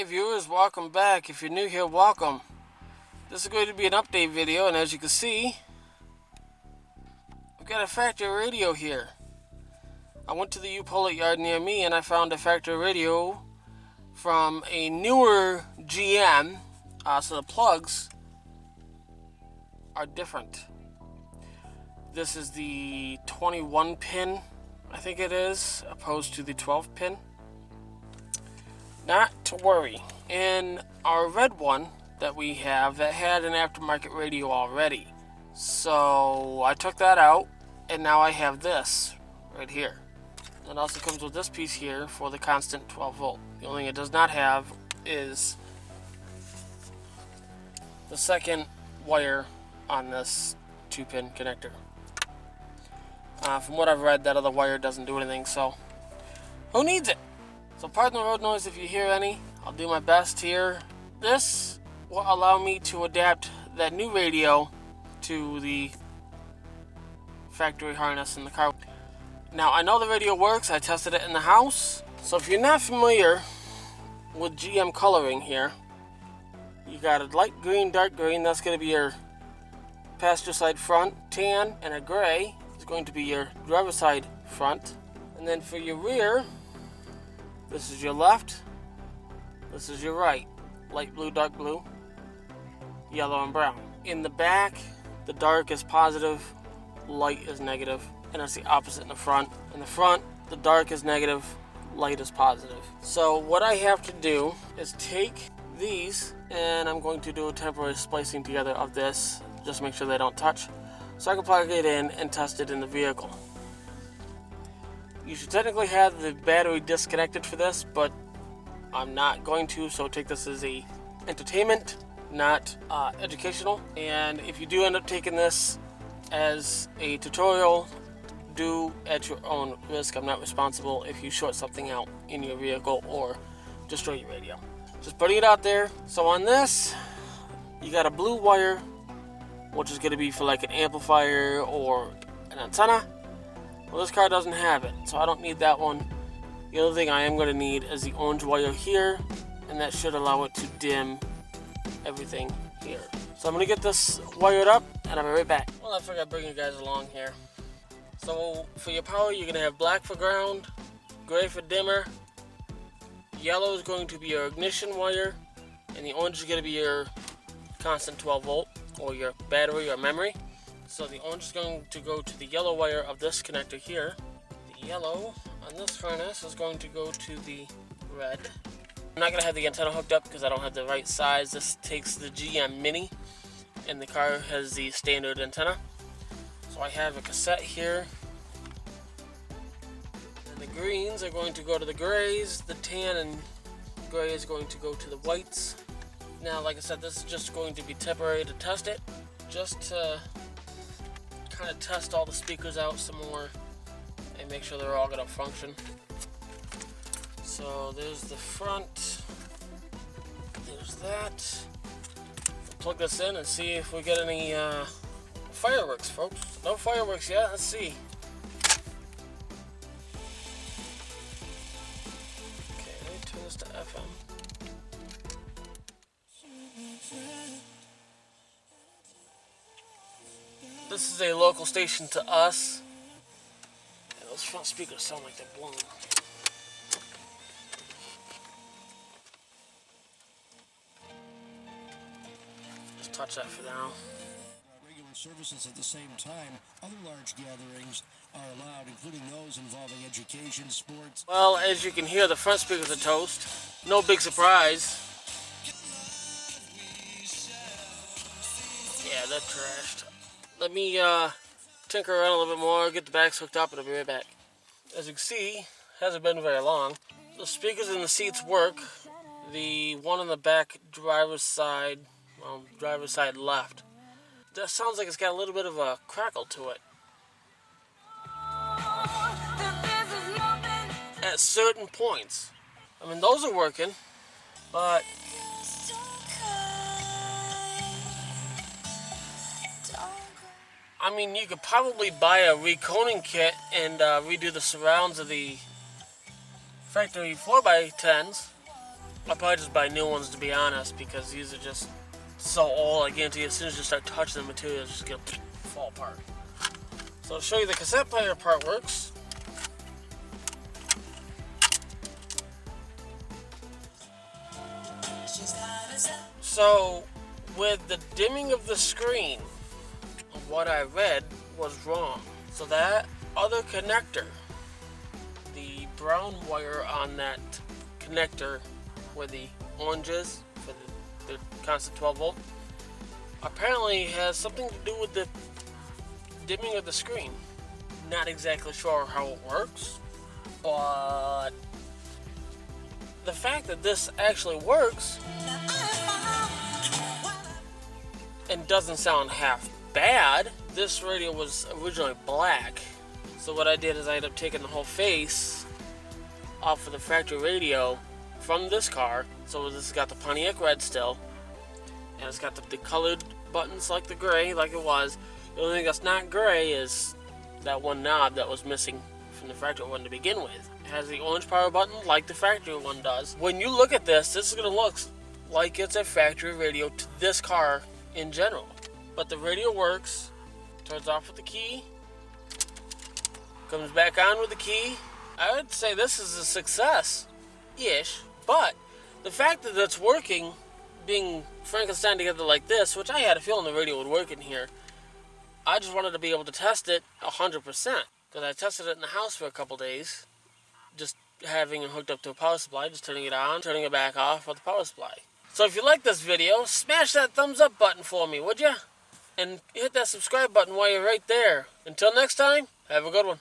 Hey viewers, welcome back. If you're new here, welcome. This is going to be an update video, and as you can see, we've got a factory radio here. I went to the U-Pullet yard near me and I found a factory radio from a newer GM, so the plugs are different. This is the 21 pin, I think it is, opposed to the 12 pin. Not to worry. In our red one that we have, that had an aftermarket radio already. So I took that out and now I have this right here. It also comes with this piece here for the constant 12 volt. The only thing it does not have is the second wire on this 2-pin connector. From what I've read, that other wire doesn't do anything, so who needs it? So pardon the road noise if you hear any. I'll do my best here. This will allow me to adapt that new radio to the factory harness in the car. Now I know the radio works, I tested it in the house. So if you're not familiar with GM coloring here, you got a light green, dark green, that's going to be your passenger side front. Tan and a gray is going to be your driver side front. And then for your rear, this is your left, this is your right. Light blue, dark blue, yellow and brown. In the back, the dark is positive, light is negative, and it's the opposite in the front. In the front, the dark is negative, light is positive. So what I have to do is take these, and I'm going to do a temporary splicing together of this, just to make sure they don't touch, so I can plug it in and test it in the vehicle. You should technically have the battery disconnected for this, but I'm not going to, so take this as a entertainment, not educational. And if you do end up taking this as a tutorial, do at your own risk. I'm not responsible if you short something out in your vehicle or destroy your radio. Just putting it out there. So on this, you got a blue wire, which is going to be for like an amplifier or an antenna. Well, this car doesn't have it, so I don't need that one. The other thing I am going to need is the orange wire here, and that should allow it to dim everything here. So I'm going to get this wired up, and I'll be right back. Well, I figured I'd bring you guys along here. So for your power, you're going to have black for ground, gray for dimmer, yellow is going to be your ignition wire, and the orange is going to be your constant 12 volt, or your battery or memory. So the orange is going to go to the yellow wire of this connector here. The yellow on this harness is going to go to the red. I'm not going to have the antenna hooked up because I don't have the right size. This takes the GM Mini, and the car has the standard antenna. So I have a cassette here. And the greens are going to go to the grays. The tan and gray is going to go to the whites. Now, like I said, this is just going to be temporary to test it. Just to kind of test all the speakers out some more and make sure they're all going to function. So there's the front, there's that. We'll plug this in and see if we get any fireworks, folks. No fireworks yet, let's see. Okay, let me turn this to FM. This is a local station to us. Yeah, those front speakers sound like they're blown. Just touch that for now. Regular services at the same time. Other large gatherings are allowed, including those involving education, sports. Well, as you can hear, the front speakers are toast. No big surprise. Yeah, they're trashed. Let me tinker around a little bit more, get the backs hooked up, and I'll be right back. As you can see, hasn't been very long. The speakers in the seats work. The one on the back driver's side, well, driver's side left, that sounds like it's got a little bit of a crackle to it. At certain points. I mean, those are working, but I mean, you could probably buy a reconing kit and redo the surrounds of the factory 4x10s I'll probably just buy new ones, to be honest, because these are just so old. I guarantee you, as soon as you start touching the material, it's just gonna fall apart. So I'll show you the cassette player part works. So with the dimming of the screen, what I read was wrong. So that other connector, the brown wire on that connector where the orange is for the constant 12 volt, apparently has something to do with the dimming of the screen. Not exactly sure how it works, but the fact that this actually works and doesn't sound half bad. This radio was originally black, so what I did is I ended up taking the whole face off of the factory radio from this car. So this has got the Pontiac red still, and it's got the colored buttons like the gray, like it was. The only thing that's not gray is that one knob that was missing from the factory one to begin with. It has the orange power button like the factory one does. When you look at this is going to look like it's a factory radio to this car in general. But the radio works, turns off with the key, comes back on with the key. I would say this is a success-ish, but the fact that it's working, being Frankenstein together like this, which I had a feeling the radio would work in here, I just wanted to be able to test it 100%, because I tested it in the house for a couple days, just having it hooked up to a power supply, just turning it on, turning it back off with the power supply. So if you like this video, smash that thumbs up button for me, would ya? And hit that subscribe button while you're right there. Until next time, have a good one.